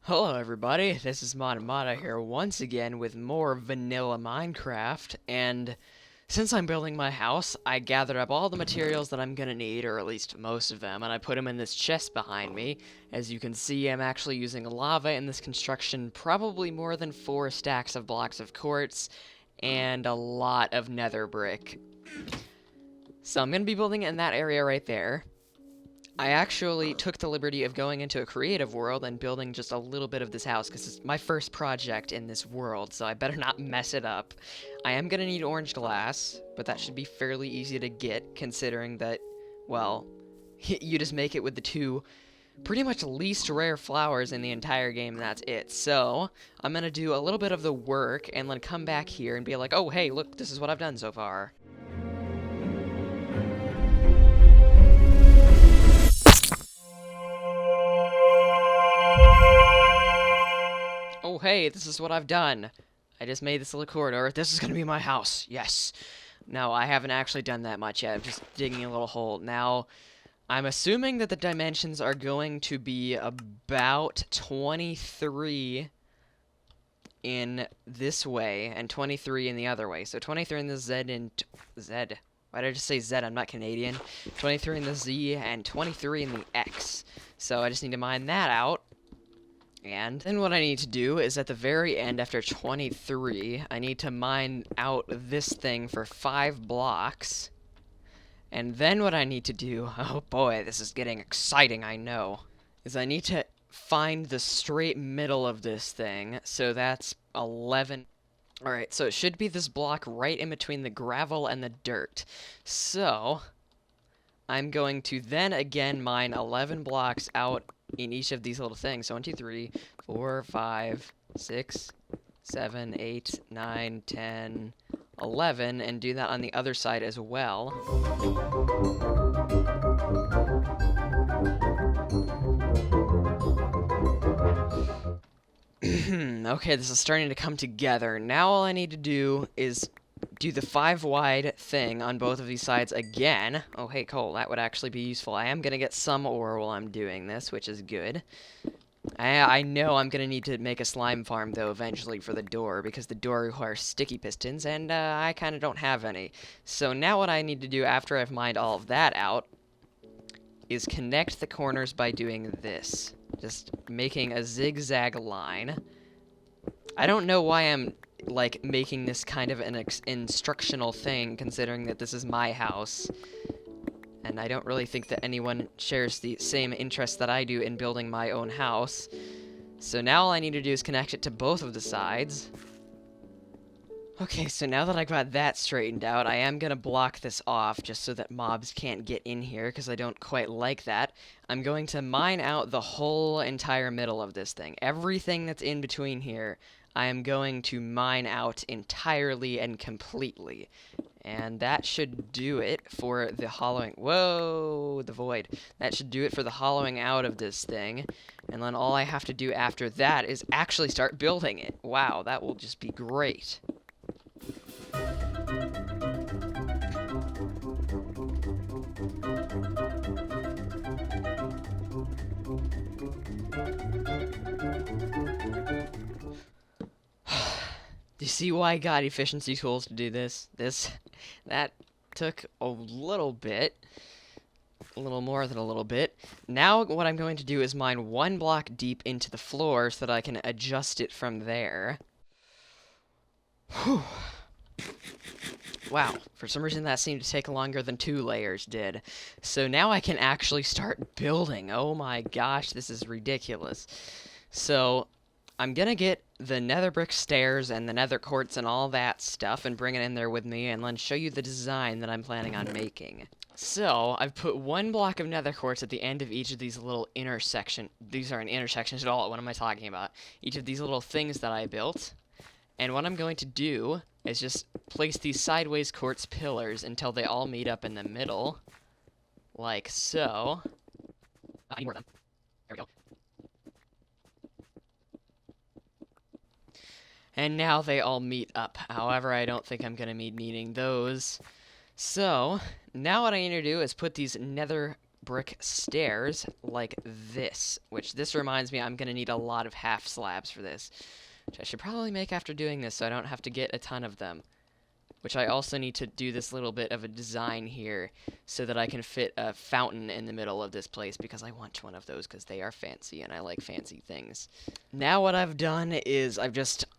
Hello everybody, this is Mata here once again with more vanilla Minecraft, and since I'm building my house, I gathered up all the materials that I'm gonna need, or at least most of them, and I put them in this chest behind me. As you can see, I'm actually using lava in this construction, probably more than 4 stacks of blocks of quartz, and a lot of nether brick. So I'm gonna be building it in that area right there. I actually took the liberty of going into a creative world and building just a little bit of this house, because it's my first project in this world, so I better not mess it up. I am going to need orange glass, but that should be fairly easy to get, considering that, well, you just make it with the two pretty much least rare flowers in the entire game, and that's it. So, I'm going to do a little bit of the work, and then come back here and be like, oh, hey, look, this is what I've done so far. Oh, hey, this is what I've done. I just made this little corridor. This is going to be my house. Yes. No, I haven't actually done that much yet. I'm just digging a little hole. Now, I'm assuming that the dimensions are going to be about 23 in this way and 23 in the other way. So 23 in the Z and Z. Why did I just say Z? I'm not Canadian. 23 in the Z and 23 in the X. So I just need to mine that out. And then what I need to do is at the very end, after 23, I need to mine out this thing for 5 blocks. And then what I need to do, oh boy, this is getting exciting, I know, is I need to find the straight middle of this thing. So that's 11. Alright, so it should be this block right in between the gravel and the dirt. So, I'm going to then again mine 11 blocks out in each of these little things. So 1, 2, 3, 4, 5, 6, 7, 8, 9, 10, 11, and do that on the other side as well. Okay, this is starting to come together. Now all I need to do is do the 5 wide thing on both of these sides again. Oh, hey, Cole, that would actually be useful. I am going to get some ore while I'm doing this, which is good. I know I'm going to need to make a slime farm, though, eventually for the door, because the door requires sticky pistons, and I kind of don't have any. So now what I need to do after I've mined all of that out is connect the corners by doing this. Just making a zigzag line. I don't know why I'm like making this kind of an instructional thing, considering that this is my house, and I don't really think that anyone shares the same interest that I do in building my own house. So now all I need to do is connect it to both of the sides. Okay, so now that I got that straightened out, I am gonna block this off just so that mobs can't get in here, because I don't quite like that. I'm going to mine out the whole entire middle of this thing. Everything that's in between here, I am going to mine out entirely and completely. And that should do it for the hollowing... Whoa, the void. That should do it for the hollowing out of this thing. And then all I have to do after that is actually start building it. Wow, that will just be great. Do you see why I got efficiency tools to do this? That took a little bit. A little more than a little bit. Now what I'm going to do is mine 1 block deep into the floor so that I can adjust it from there. Whew. Wow, for some reason that seemed to take longer than 2 layers did. So now I can actually start building. Oh my gosh, this is ridiculous. So I'm gonna get the nether brick stairs and the nether quartz and all that stuff and bring it in there with me and then show you the design that I'm planning on making. So, I've put 1 block of nether quartz at the end of each of these little intersection. These aren't intersections at all, what am I talking about? Each of these little things that I built. And what I'm going to do is just place these sideways quartz pillars until they all meet up in the middle. Like so. I need more of them. There we go. And now they all meet up. However, I don't think I'm going to be needing those. So, now what I need to do is put these nether brick stairs like this, which this reminds me I'm going to need a lot of half slabs for this, which I should probably make after doing this so I don't have to get a ton of them. Which I also need to do this little bit of a design here so that I can fit a fountain in the middle of this place because I want one of those because they are fancy and I like fancy things. Now what I've done is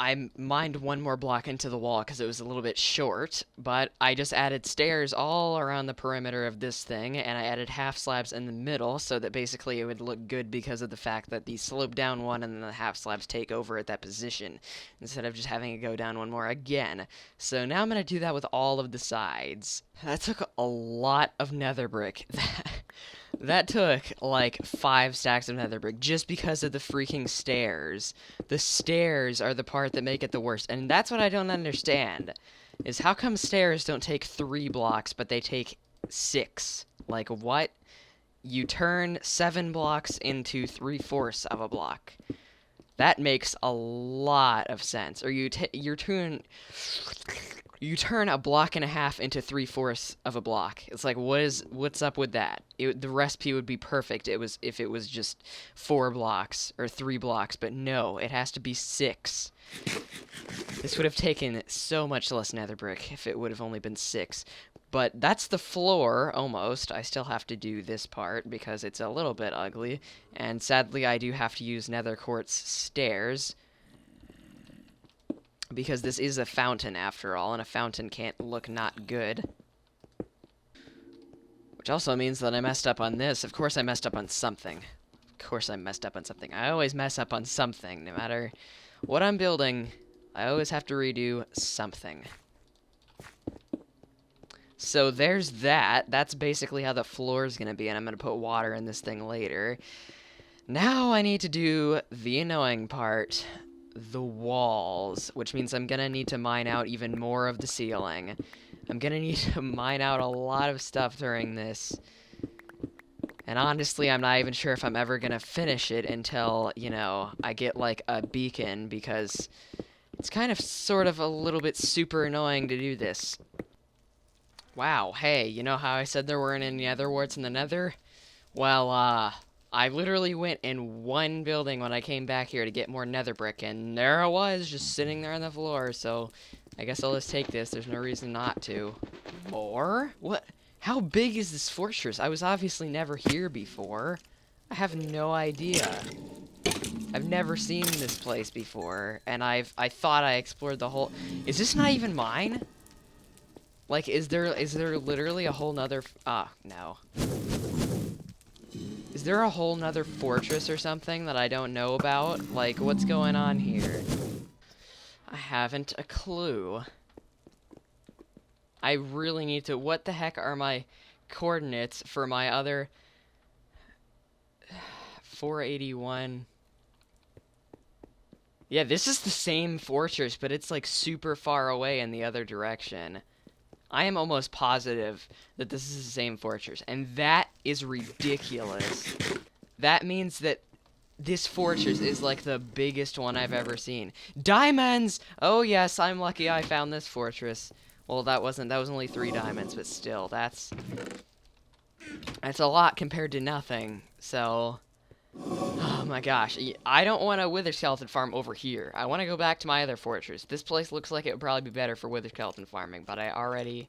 I mined one more block into the wall because it was a little bit short, but I just added stairs all around the perimeter of this thing, and I added half slabs in the middle so that basically it would look good because of the fact that the slope down one and then the half slabs take over at that position instead of just having it go down one more again. So now I'm going to do that with all of the sides. That took a lot of nether brick. That took like 5 stacks of nether brick just because of the freaking stairs. The stairs are the part that make it the worst, and that's what I don't understand, is how come stairs don't take 3 blocks but they take 6? Like, what? You turn 7 blocks into 3/4 of a block. That makes a lot of sense. Or you turn a block and a half into 3/4 of a block. It's like, what's up with that? The recipe would be perfect. If it was just 4 blocks or 3 blocks, but no, it has to be 6. This would have taken so much less nether brick if it would have only been 6. But that's the floor, almost. I still have to do this part because it's a little bit ugly. And sadly, I do have to use nether quartz stairs, because this is a fountain after all, and a fountain can't look not good. Which also means that I messed up on this. Of course I messed up on something. Of course I messed up on something. I always mess up on something. No matter what I'm building, I always have to redo something. So there's that. That's basically how the floor is going to be, and I'm going to put water in this thing later. Now I need to do the annoying part, the walls, which means I'm going to need to mine out even more of the ceiling. I'm going to need to mine out a lot of stuff during this. And honestly, I'm not even sure if I'm ever going to finish it until, you know, I get like a beacon, because it's kind of sort of a little bit super annoying to do this. Wow, hey, you know how I said there weren't any nether warts in the nether? Well, I literally went in one building when I came back here to get more nether brick, and there I was, just sitting there on the floor, so I guess I'll just take this. There's no reason not to. More? What? How big is this fortress? I was obviously never here before. I have no idea. I've never seen this place before, and I thought I explored the whole... Is this not even mine? Like, is there literally a whole nother... no. Is there a whole nother fortress or something that I don't know about? Like, what's going on here? I haven't a clue. I really need to... What the heck are my coordinates for my other... 481... Yeah, this is the same fortress, but it's, like, super far away in the other direction. I am almost positive that this is the same fortress, and that is ridiculous. That means that this fortress is like the biggest one I've ever seen. Diamonds! Oh yes, I'm lucky I found this fortress. Well, that was only 3 diamonds, but still, that's a lot compared to nothing. So, oh my gosh, I don't want a wither skeleton farm over here. I want to go back to my other fortress. This place looks like it would probably be better for wither skeleton farming, but I already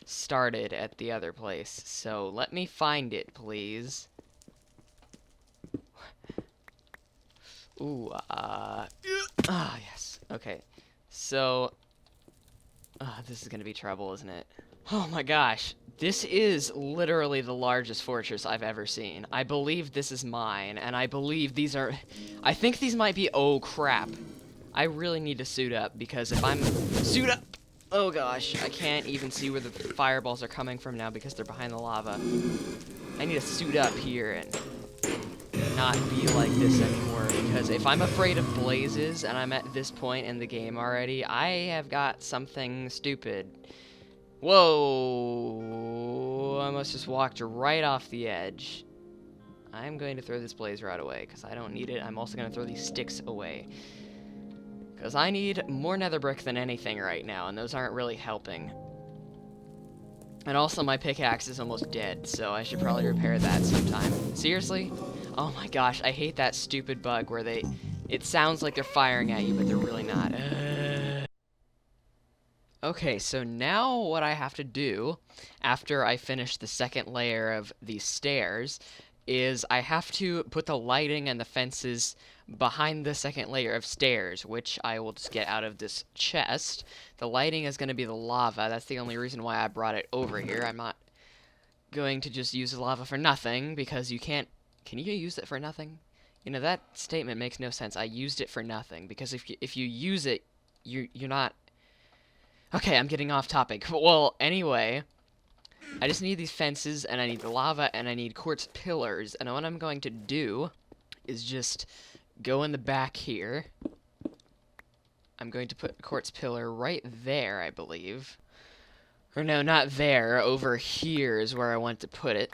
started at the other place. So let me find it, please. Ooh, yes. Okay. So, this is gonna be trouble, isn't it? Oh my gosh. This is literally the largest fortress I've ever seen. I believe this is mine, and I believe these are... I think these might be... Oh, crap. I really need to suit up, because if I'm... Suit up! Oh gosh, I can't even see where the fireballs are coming from now because they're behind the lava. I need to suit up here and not be like this anymore, because if I'm afraid of blazes and I'm at this point in the game already, I have got something stupid. Whoa! I almost just walked right off the edge. I'm going to throw this blaze rod away, because I don't need it. I'm also going to throw these sticks away, because I need more nether brick than anything right now, and those aren't really helping. And also my pickaxe is almost dead, so I should probably repair that sometime. Seriously? Oh my gosh, I hate that stupid bug where it sounds like they're firing at you, but they're really not. Okay, so now what I have to do after I finish the second layer of these stairs is I have to put the lighting and the fences behind the second layer of stairs, which I will just get out of this chest. The lighting is going to be the lava. That's the only reason why I brought it over here. I'm not going to just use the lava for nothing, because you can't... Can you use it for nothing? You know, that statement makes no sense. I used it for nothing, because if you use it, you're not... Okay, I'm getting off topic. Well, anyway, I just need these fences, and I need the lava, and I need quartz pillars. And what I'm going to do is just go in the back here. I'm going to put a quartz pillar right there, I believe. Or no, not there. Over here is where I want to put it.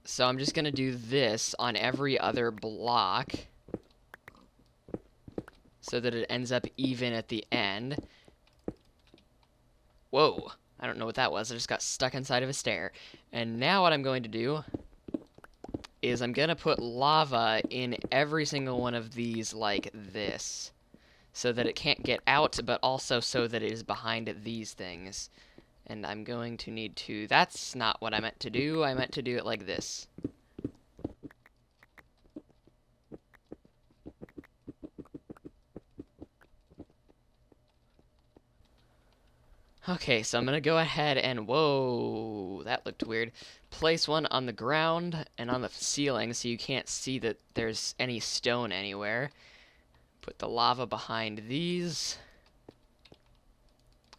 So I'm just going to do this on every other block so that it ends up even at the end. Whoa, I don't know what that was. I just got stuck inside of a stair. And now what I'm going to do is I'm going to put lava in every single one of these like this, so that it can't get out, but also so that it is behind these things. And I'm going to need to... That's not what I meant to do. I meant to do it like this. Okay, so I'm gonna go ahead and, whoa, that looked weird. Place one on the ground and on the ceiling so you can't see that there's any stone anywhere. Put the lava behind these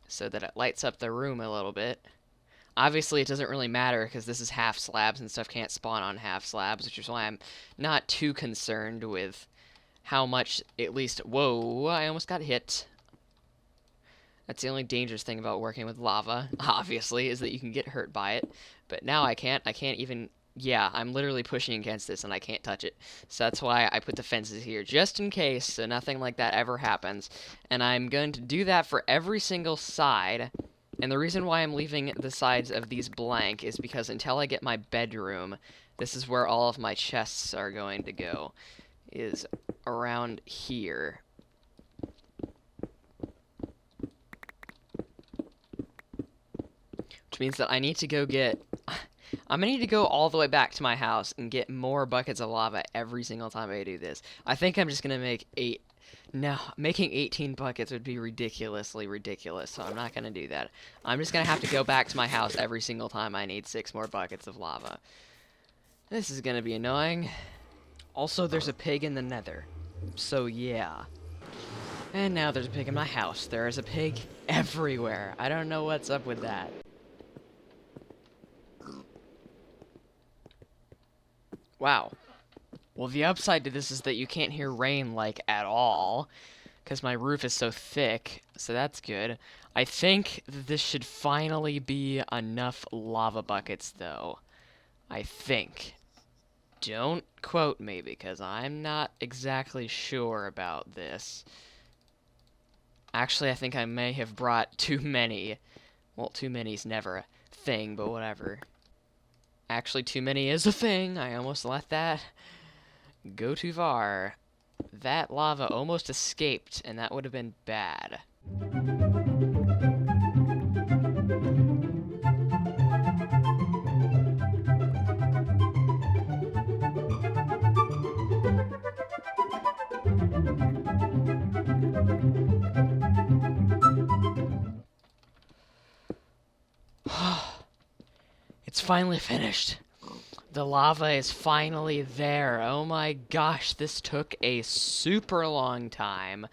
so that it lights up the room a little bit. Obviously, it doesn't really matter because this is half slabs and stuff can't spawn on half slabs, which is why I'm not too concerned with how much, at least, whoa, I almost got hit. That's the only dangerous thing about working with lava, obviously, is that you can get hurt by it. But now I can't even... Yeah, I'm literally pushing against this and I can't touch it. So that's why I put the fences here, just in case, so nothing like that ever happens. And I'm going to do that for every single side. And the reason why I'm leaving the sides of these blank is because until I get my bedroom, this is where all of my chests are going to go, is around here. Which means that I need to go get... I'm gonna need to go all the way back to my house and get more buckets of lava every single time I do this. I think I'm just gonna make 8... No, making 18 buckets would be ridiculously ridiculous, so I'm not gonna do that. I'm just gonna have to go back to my house every single time I need 6 more buckets of lava. This is gonna be annoying. Also, there's a pig in the nether. So, yeah. And now there's a pig in my house. There is a pig everywhere. I don't know what's up with that. Wow. Well, the upside to this is that you can't hear rain, like, at all, because my roof is so thick, so that's good. I think this should finally be enough lava buckets, though. I think. Don't quote me, because I'm not exactly sure about this. Actually, I think I may have brought too many. Well, too many's never a thing, but whatever. Actually, too many is a thing. I almost let that go too far. That lava almost escaped, and that would have been bad. It's finally finished. The lava is finally there. Oh my gosh, this took a super long time.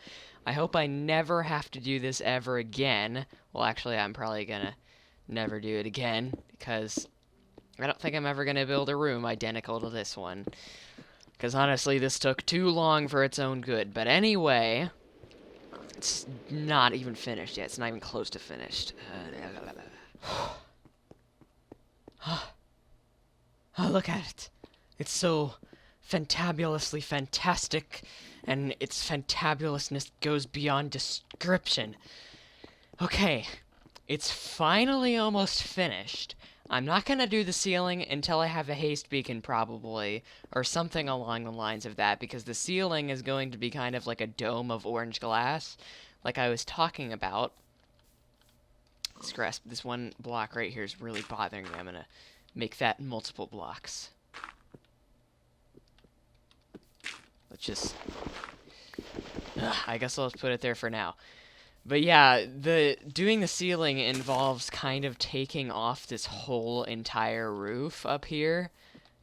I hope I never have to do this ever again. Well, actually, I'm probably gonna never do it again, because I don't think I'm ever gonna build a room identical to this one. Because honestly, this took too long for its own good. But anyway, it's not even finished yet. It's not even close to finished. Oh, look at it. It's so fantabulously fantastic, and its fantabulousness goes beyond description. Okay, It's finally almost finished. I'm not gonna do the ceiling until I have a haste beacon probably, or something along the lines of that, because the ceiling is going to be kind of like a dome of orange glass, like I was talking about. This one block right here is really bothering me. I'm gonna make that multiple blocks. Let's just... I guess I'll just put it there for now. But yeah, doing the ceiling involves kind of taking off this whole entire roof up here,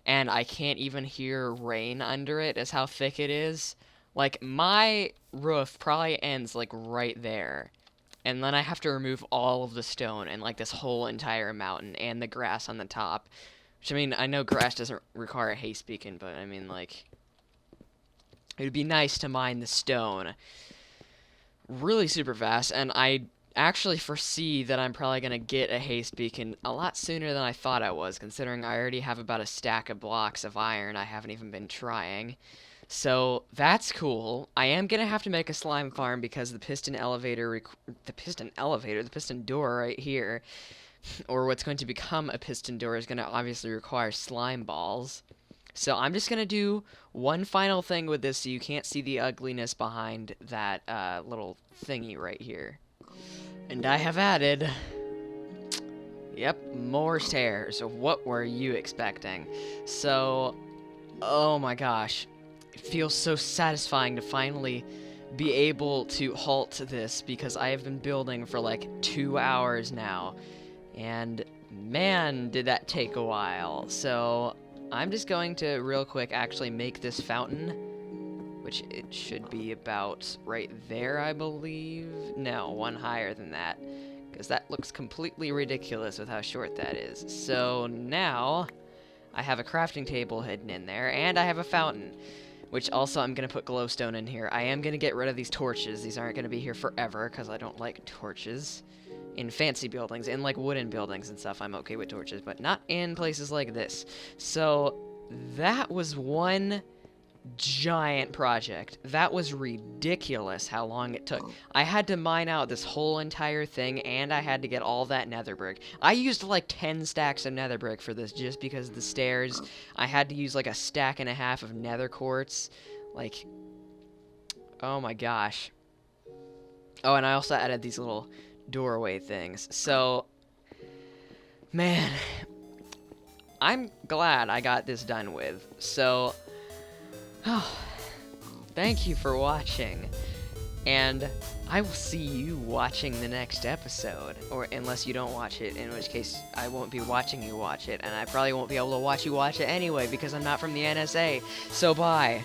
and I can't even hear rain under it as how thick it is. Like, my roof probably ends, like, right there. And then I have to remove all of the stone and, like, this whole entire mountain and the grass on the top. Which, I mean, I know grass doesn't require a haste beacon, but, I mean, like, it would be nice to mine the stone really super fast, and I actually foresee that I'm probably going to get a haste beacon a lot sooner than I thought I was, considering I already have about a stack of blocks of iron I haven't even been trying. So that's cool. I am going to have to make a slime farm because the piston door right here, or what's going to become a piston door, is going to obviously require slime balls. So I'm just going to do one final thing with this so you can't see the ugliness behind that little thingy right here. And I have added... Yep, more stairs. What were you expecting? So, oh my gosh. It feels so satisfying to finally be able to halt this because I have been building for like 2 hours now. And man, did that take a while. So I'm just going to real quick actually make this fountain, which it should be about right there, I believe. No, one higher than that, because that looks completely ridiculous with how short that is. So now I have a crafting table hidden in there, and I have a fountain, which also I'm going to put glowstone in here. I am going to get rid of these torches. These aren't going to be here forever, because I don't like torches. In fancy buildings, in like wooden buildings and stuff, I'm okay with torches, but not in places like this. So that was one giant project. That was ridiculous how long it took. I had to mine out this whole entire thing, and I had to get all that nether brick. I used like 10 stacks of nether brick for this just because of the stairs. I had to use like a stack and a half of nether quartz. Like, oh my gosh. Oh, and I also added these little doorway things. So, man, I'm glad I got this done with. So, thank you for watching, and I will see you watching the next episode, or unless you don't watch it, in which case I won't be watching you watch it, and I probably won't be able to watch you watch it anyway because I'm not from the NSA. So bye.